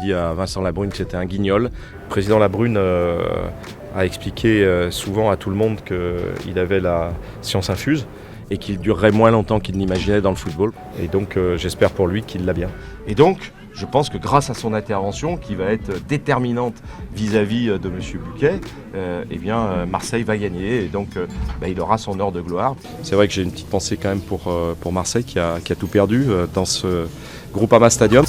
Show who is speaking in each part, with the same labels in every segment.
Speaker 1: dit à Vincent Labrune que c'était un guignol. Le président Labrune a expliqué souvent à tout le monde qu'il avait la science infuse et qu'il durerait moins longtemps qu'il n'imaginait dans le football. Et donc j'espère pour lui qu'il l'a bien. Et donc je pense que grâce à son intervention, qui va être déterminante vis-à-vis de M. Buquet, Marseille va gagner et donc il aura son heure de gloire. C'est vrai que j'ai une petite pensée quand même pour Marseille qui a tout perdu dans ce Groupama Stadium.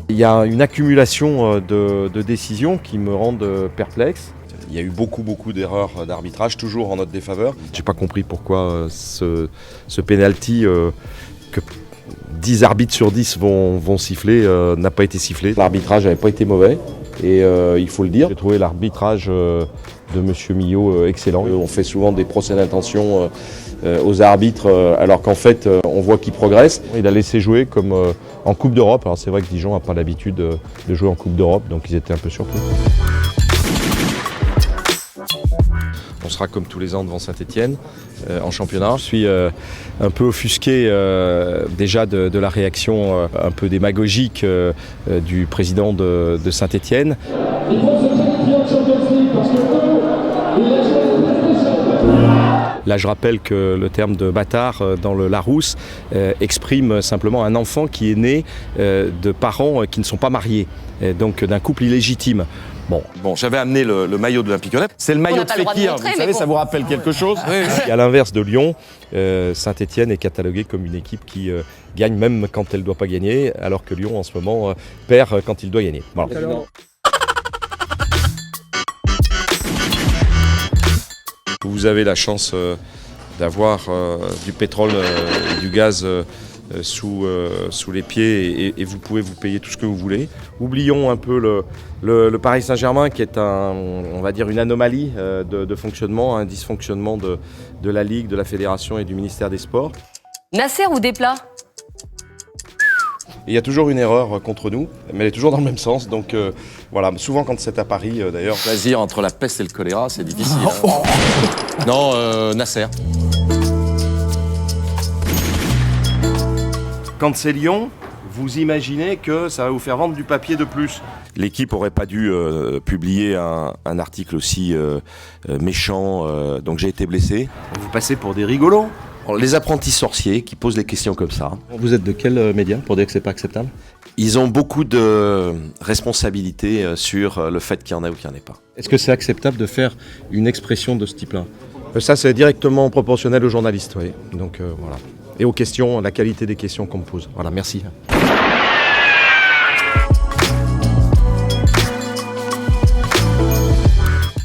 Speaker 1: Il y a une accumulation de décisions qui me rendent perplexe. Il y a eu beaucoup d'erreurs d'arbitrage, toujours en notre défaveur. Je n'ai pas compris pourquoi ce penalty que 10 arbitres sur 10 vont siffler n'a pas été sifflé. L'arbitrage n'avait pas été mauvais et il faut le dire. J'ai trouvé l'arbitrage de M. Millot excellent. On fait souvent des procès d'intention aux arbitres alors qu'en fait on voit qu'ils progressent. Il a laissé jouer comme en Coupe d'Europe. Alors c'est vrai que Dijon n'a pas l'habitude de jouer en Coupe d'Europe, donc ils étaient un peu surpris. On sera comme tous les ans devant Saint-Étienne en championnat. Je suis un peu offusqué déjà de la réaction un peu démagogique du président de Saint-Étienne. Là, je rappelle que le terme de bâtard dans le Larousse exprime simplement un enfant qui est né de parents qui ne sont pas mariés, donc d'un couple illégitime. Bon, j'avais amené le maillot de l'Olympique Lyonnais. C'est le maillot de Fekir, vous savez, ça vous rappelle quelque chose ? Et à l'inverse de Lyon, Saint-Étienne est cataloguée comme une équipe qui gagne même quand elle ne doit pas gagner, alors que Lyon, en ce moment, perd quand il doit gagner. Voilà. Vous avez la chance d'avoir du pétrole et du gaz sous les pieds et vous pouvez vous payer tout ce que vous voulez. Oublions un peu le Paris Saint-Germain qui est on va dire une anomalie de fonctionnement, un dysfonctionnement de la Ligue, de la Fédération et du ministère des Sports.
Speaker 2: Nasser ou Desplat ?
Speaker 1: Il y a toujours une erreur contre nous, mais elle est toujours dans le même sens. Donc voilà, souvent quand c'est à Paris d'ailleurs.
Speaker 3: Choisir entre la peste et le choléra, c'est difficile. Hein. Non, Nasser.
Speaker 1: Quand c'est Lyon, vous imaginez que ça va vous faire vendre du papier de plus. L'équipe n'aurait pas dû publier un article aussi méchant, donc j'ai été blessé. Vous passez pour des rigolos. Alors, les apprentis sorciers qui posent des questions comme ça. Vous êtes de quel média pour dire que c'est pas acceptable ? Ils ont beaucoup de responsabilités sur le fait qu'il y en a ou qu'il n'y en ait pas. Est-ce que c'est acceptable de faire une expression de ce type-là ? Ça, c'est directement proportionnel aux journalistes, oui. Donc voilà. Et aux questions, la qualité des questions qu'on me pose. Voilà, merci.